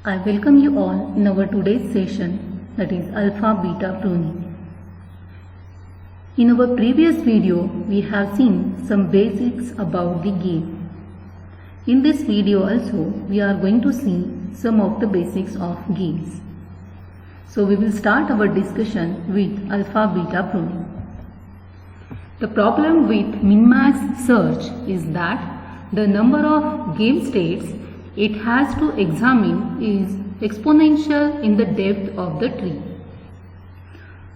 I welcome you all in our today's session, that is alpha beta pruning. In our previous video, we have seen some basics about the game. In this video also, we are going to see some of the basics of games. So we will start our discussion with alpha beta pruning. The problem with min-max search is that the number of game states it has to examine is exponential in the depth of the tree.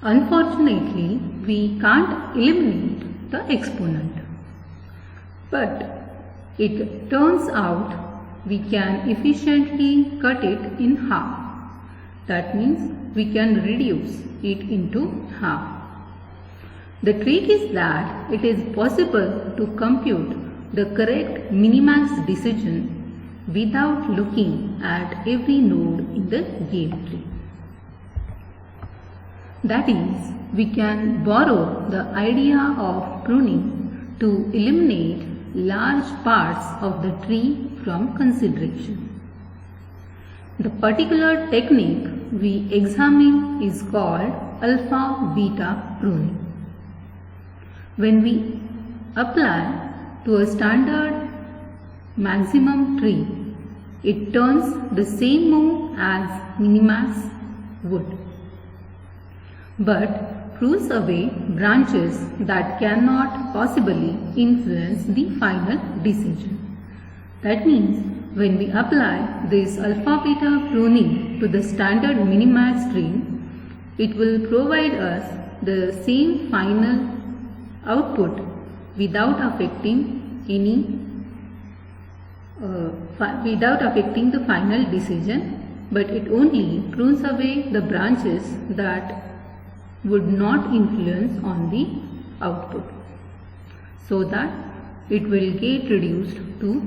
Unfortunately, we can't eliminate the exponent. But it turns out we can efficiently cut it in half. That means we can reduce it into half. The trick is that it is possible to compute the correct minimax decision without looking at every node in the game tree. That is, we can borrow the idea of pruning to eliminate large parts of the tree from consideration. The particular technique we examine is called alpha-beta pruning. When we apply to a standard maximum tree, it turns the same move as minimax would, but prunes away branches that cannot possibly influence the final decision. That means when we apply this alpha-beta pruning to the standard minimax tree, it will provide us the same final output without affecting the final decision, but it only prunes away the branches that would not influence on the output, so that it will get reduced to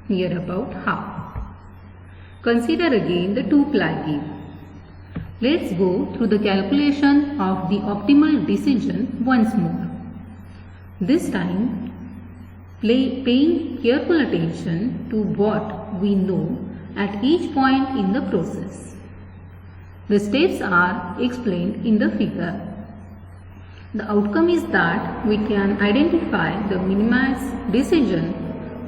near about half. Consider again the 2-ply game. Let's go through the calculation of the optimal decision once more. This time, paying careful attention to what we know at each point in the process. The steps are explained in the figure. The outcome is that we can identify the minimax decision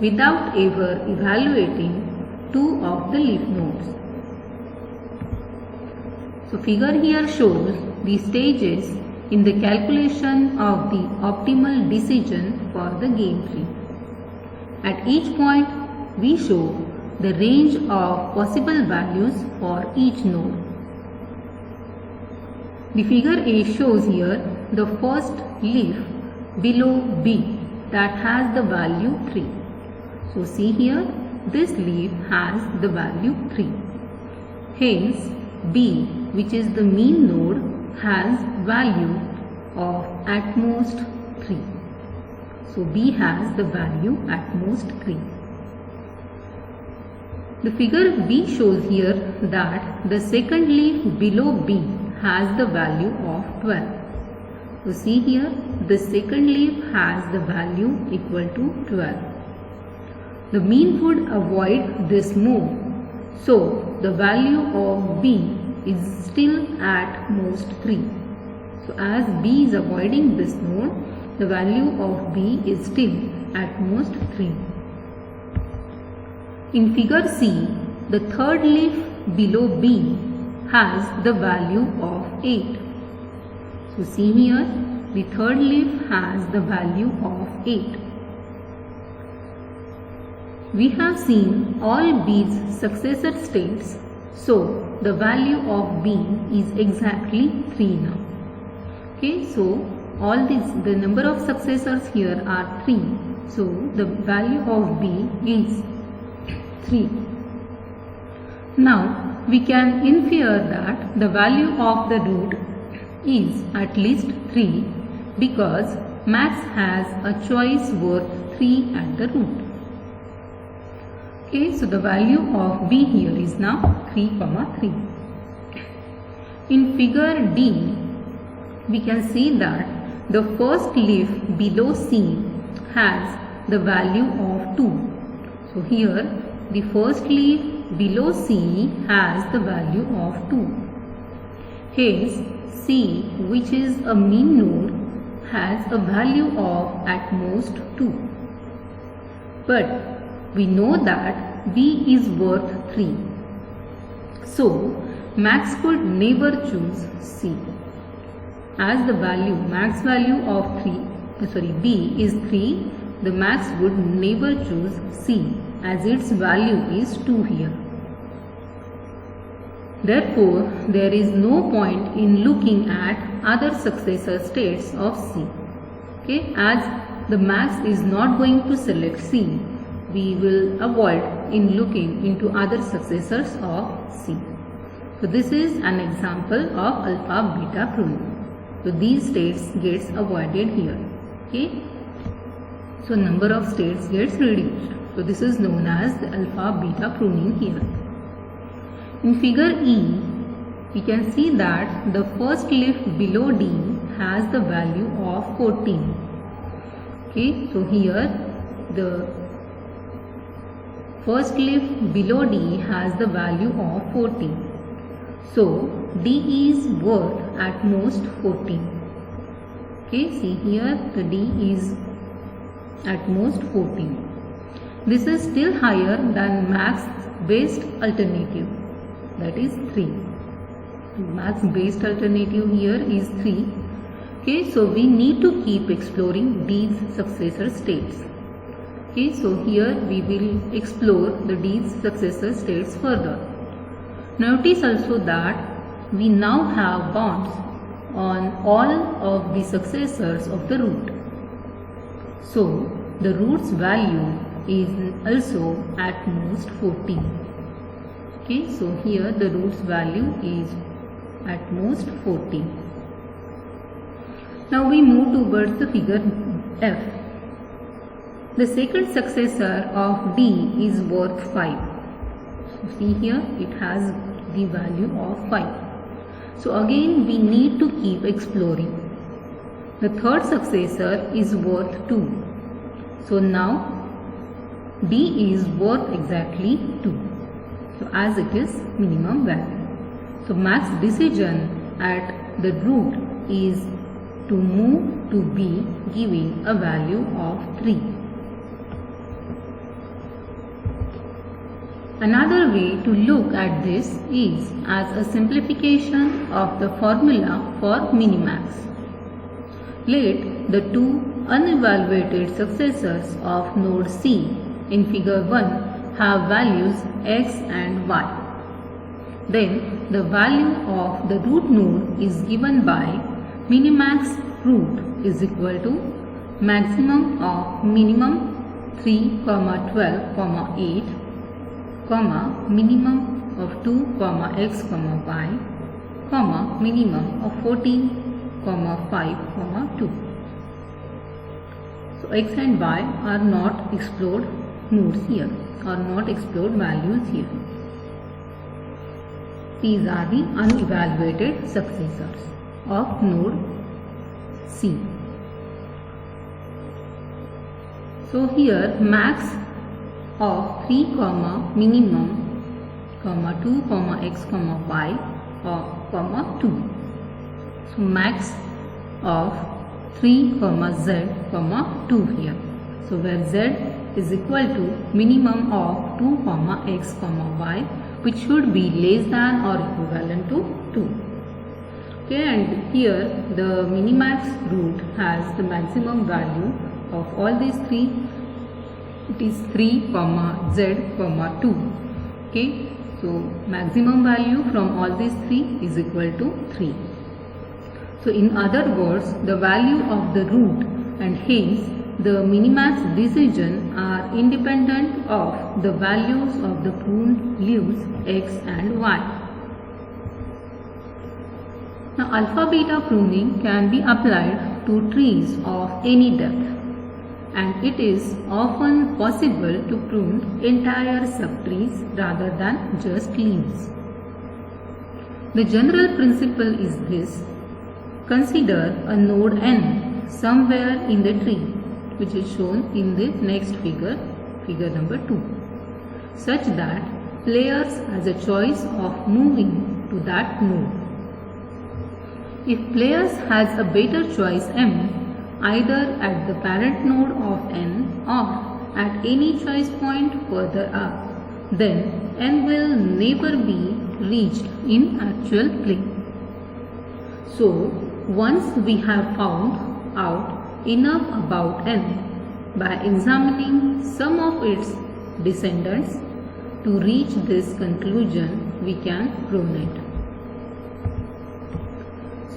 without ever evaluating two of the leaf nodes. So figure here shows the stages in the calculation of the optimal decision for the game tree. At each point, we show the range of possible values for each node. The figure A shows here the first leaf below B that has the value 3. So see here, this leaf has the value 3. Hence, B, which is the mean node, has value of at most 3. So B has the value at most 3. The figure B shows here that the second leaf below B has the value of 12. So see here, the second leaf has the value equal to 12. The mean would avoid this move, so the value of B is still at most 3. So as B is avoiding this node, the value of B is still at most 3. In figure C, the third leaf below B has the value of 8. So see here, the third leaf has the value of 8. We have seen all B's successor states, so the value of B is exactly 3 now. Okay, so all the number of successors here are 3. So the value of B is 3. Now we can infer that the value of the root is at least 3 because max has a choice worth 3 at the root. Okay, so the value of B here is now 3, 3. In figure D, we can see that the first leaf below C has the value of 2. So here the first leaf below C has the value of 2. Hence, C, which is a mean node, has a value of at most 2. But we know that B is worth 3. So, max could never choose C. As the max value of B is 3, the max would never choose C as its value is 2 here. Therefore, there is no point in looking at other successor states of C. Okay, as the max is not going to select C, we will avoid in looking into other successors of C. So this is an example of alpha beta pruning. So these states gets avoided here. Okay. So number of states gets reduced. So this is known as the alpha beta pruning here. In figure E, we can see that the first leaf below D has the value of 14. Okay, so here the first leaf below D has the value of 14. So D is worth at most 14. Okay, see here the D is at most 14. This is still higher than max based alternative, that is 3. Max based alternative here is 3. Okay, so we need to keep exploring these successor states. Okay, so here we will explore these successor states further. Notice also that we now have bonds on all of the successors of the root. So the root's value is also at most 14. Okay, so here the root's value is at most 14. Now we move towards the figure F. The second successor of D is worth 5. So see here it has the value of 5. So again we need to keep exploring. The third successor is worth 2. So now D is worth exactly 2. So as it is minimum value. So max decision at the root is to move to B giving a value of 3. Another way to look at this is as a simplification of the formula for minimax. Let the two unevaluated successors of node C in figure 1 have values x and y. Then the value of the root node is given by minimax root is equal to maximum of minimum 3, 12, 8, minimum of 2, x, y, minimum of 14, 5, 2. So x and y are not explored nodes here, or not explored values here. These are the unevaluated successors of node C. So here max of 3, minimum, 2, x, y, 2. So max of 3, z, 2 here. So where z is equal to minimum of 2, x, y, which should be less than or equivalent to 2. Okay, and here the minimax root has the maximum value of all these three. It is 3, z, 2. Okay, so maximum value from all these three is equal to 3. So in other words, the value of the root and hence the minimax decision are independent of the values of the pruned leaves x and y. Now alpha beta pruning can be applied to trees of any depth, and it is often possible to prune entire subtrees rather than just leaves. The general principle is this: consider a node n somewhere in the tree, which is shown in the next figure, figure number 2, such that players has a choice of moving to that node. If players has a better choice M, either at the parent node of N or at any choice point further up, then N will never be reached in actual play. So, once we have found out enough about N by examining some of its descendants to reach this conclusion, we can prune it.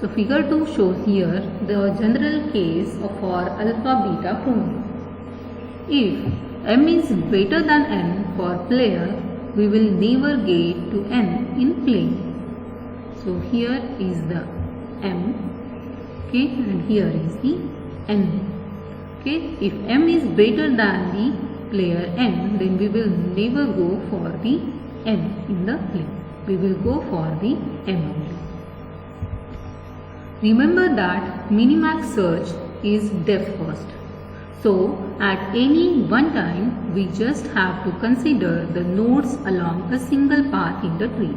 So, figure 2 shows here the general case for alpha beta pruning. If M is greater than N for player, we will never get to N in play. So, here is the M, okay, and here is the N. Okay, if M is greater than the player N, then we will never go for the N in the play. We will go for the M only. Remember that minimax search is depth first. So, at any one time, we just have to consider the nodes along a single path in the tree.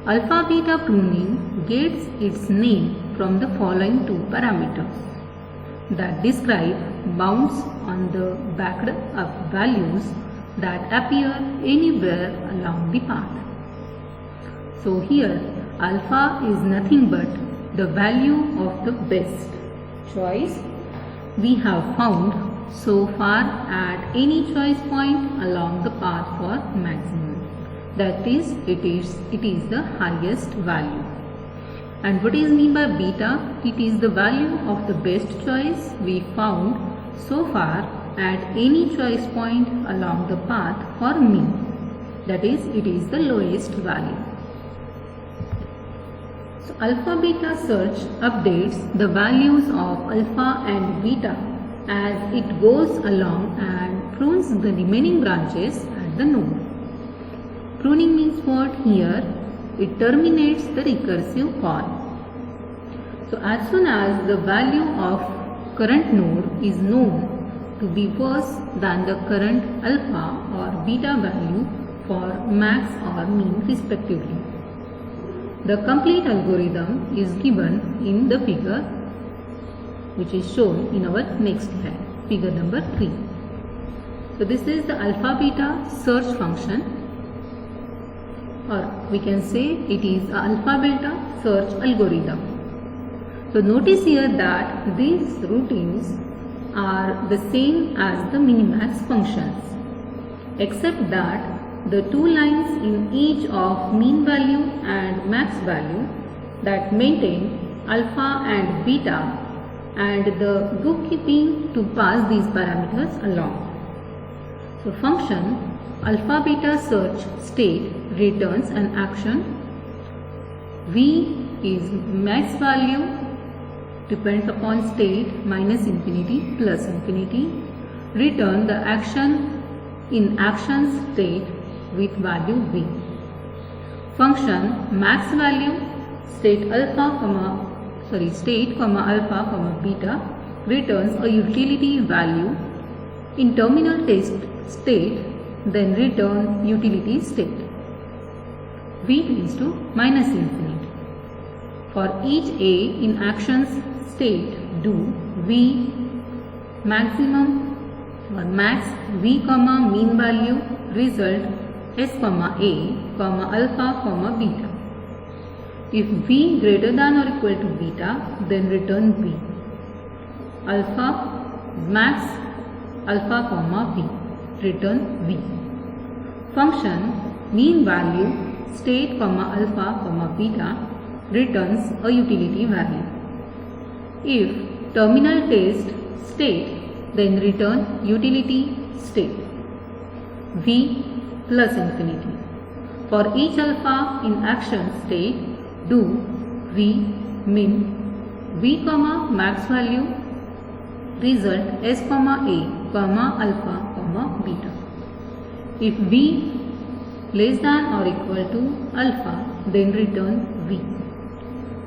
Alpha beta pruning gets its name from the following two parameters that describe bounds on the backed up values that appear anywhere along the path. So, here alpha is nothing but the value of the best choice we have found so far at any choice point along the path for maximum. That is, it is the highest value. And what is mean by beta? It is the value of the best choice we found so far at any choice point along the path for mean. That is, it is the lowest value. So, alpha beta search updates the values of alpha and beta as it goes along and prunes the remaining branches at the node. Pruning means what? Here it terminates the recursive call. So, as soon as the value of current node is known to be worse than the current alpha or beta value for max or mean respectively, the complete algorithm is given in the figure which is shown in our next slide, figure number 3. So, this is the alpha beta search function, or we can say it is a alpha beta search algorithm. So, notice here that these routines are the same as the minimax functions, except that the two lines in each of mean value and max value that maintain alpha and beta and the bookkeeping to pass these parameters along. So, function alpha beta search state returns an action. V is max value depends upon state minus infinity plus infinity. Return the action in action state with value V. Function max value state alpha beta returns a utility value in terminal test state, then return utility state. V tends to minus infinity. For each A in actions state, do V maximum or max V comma mean value result S comma A comma alpha comma beta. If V greater than or equal to beta, then return V. Alpha max alpha comma V, return V. Function mean value state comma alpha comma beta returns a utility value. If terminal test state, then return utility state V plus infinity. For each alpha in action state, do V min V comma max value result S comma A comma alpha comma beta. If V less than or equal to alpha, then return V.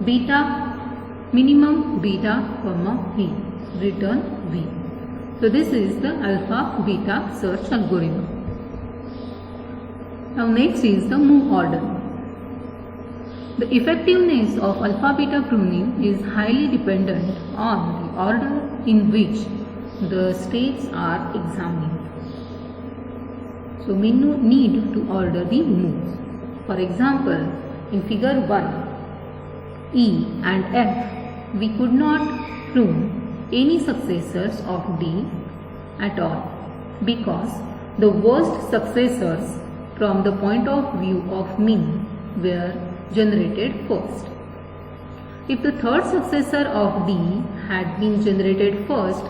Beta minimum beta comma V, return V. So, this is the alpha beta search algorithm. Now next is the move order. The effectiveness of alpha-beta pruning is highly dependent on the order in which the states are examined. So we need to order the moves. For example, in figure 1, E and F, we could not prune any successors of D at all because the worst successors from the point of view of mean were generated first. If the third successor of D had been generated first,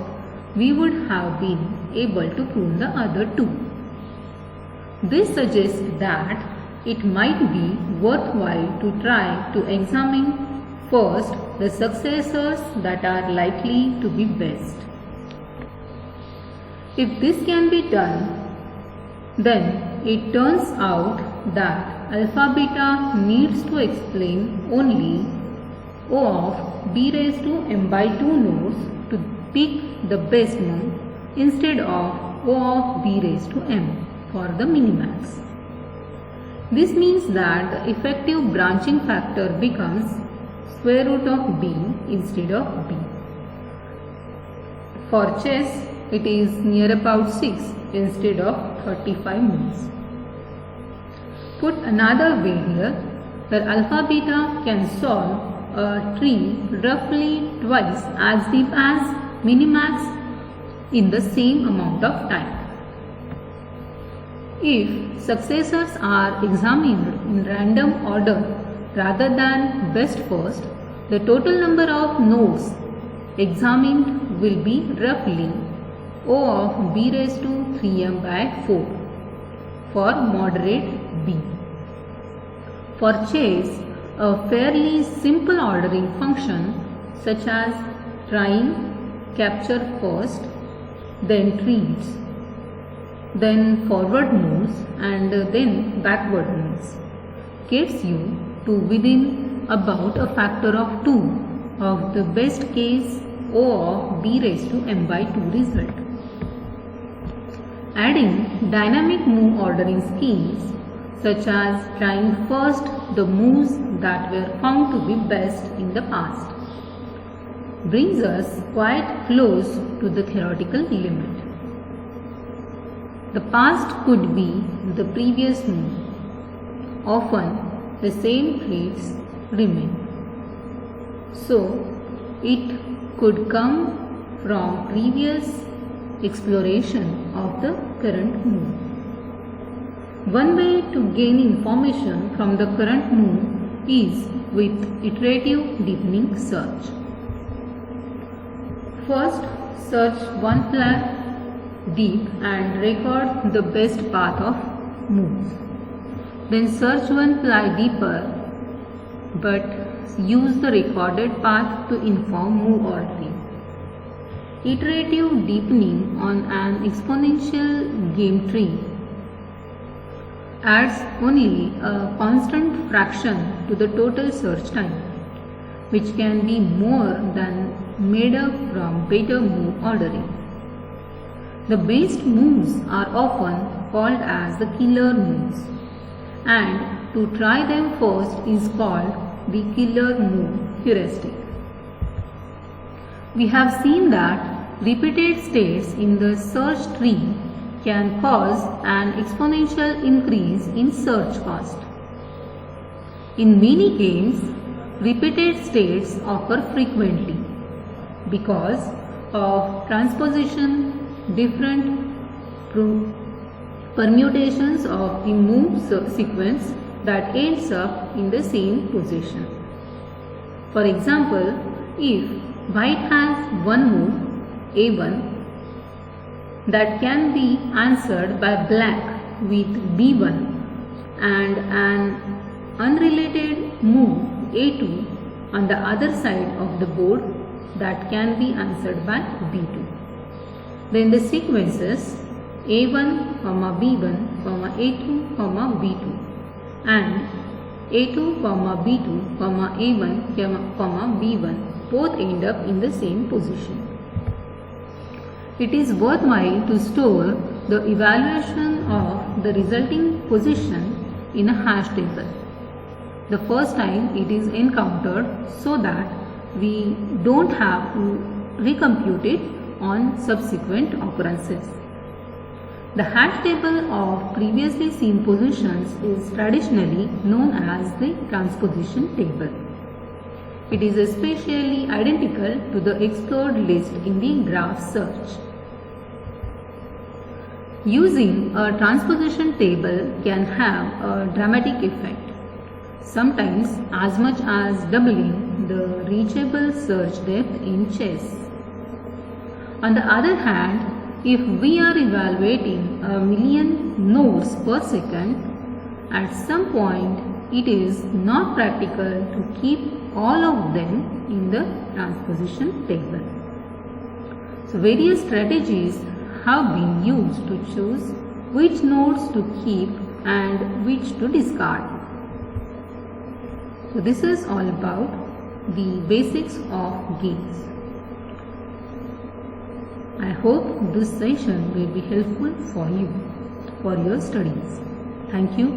we would have been able to prune the other two. This suggests that it might be worthwhile to try to examine first the successors that are likely to be best. If this can be done, then it turns out that alpha beta needs to explain only O of b raised to m by 2 nodes to pick the best node instead of O of b raised to m for the minimax. This means that the effective branching factor becomes square root of b instead of b. For chess, it is near about 6 instead of 35 moves. Put another way here, where alpha beta can solve a tree roughly twice as deep as minimax in the same amount of time. If successors are examined in random order rather than best first, the total number of nodes examined will be roughly O of b raised to 3m by 4 for moderate b. For chess, a fairly simple ordering function such as trying, capture first, then treats, then forward moves and then backward moves gets you to within about a factor of 2 of the best case O of b raised to m by 2 result. Adding dynamic move ordering schemes such as trying first the moves that were found to be best in the past brings us quite close to the theoretical limit. The past could be the previous move. Often the same traits remain. So it could come from previous exploration of the current move. One way to gain information from the current move is with iterative deepening search. First, search one ply deep and record the best path of moves. Then search one ply deeper but use the recorded path to inform move ordering. Iterative deepening on an exponential game tree adds only a constant fraction to the total search time, which can be more than made up from better move ordering. The best moves are often called as the killer moves, and to try them first is called the killer move heuristic. We have seen that repeated states in the search tree can cause an exponential increase in search cost. In many games, repeated states occur frequently because of transposition, different permutations of the move sequence that ends up in the same position. For example, if white has one move A1 that can be answered by black with B1 and an unrelated move A2 on the other side of the board that can be answered by B2. Then the sequences A1, B1, A2, B2 and A2, B2, A1, B1 both end up in the same position. It is worthwhile to store the evaluation of the resulting position in a hash table. The first time it is encountered so that we don't have to recompute it on subsequent occurrences. The hash table of previously seen positions is traditionally known as the transposition table. It is especially identical to the explored list in the graph search. Using a transposition table can have a dramatic effect, sometimes as much as doubling the reachable search depth in chess. On the other hand, if we are evaluating 1,000,000 nodes per second, at some point it is not practical to keep all of them in the transposition table. So various strategies have been used to choose which nodes to keep and which to discard. So this is all about the basics of gates. I hope this session will be helpful for you for your studies. Thank you.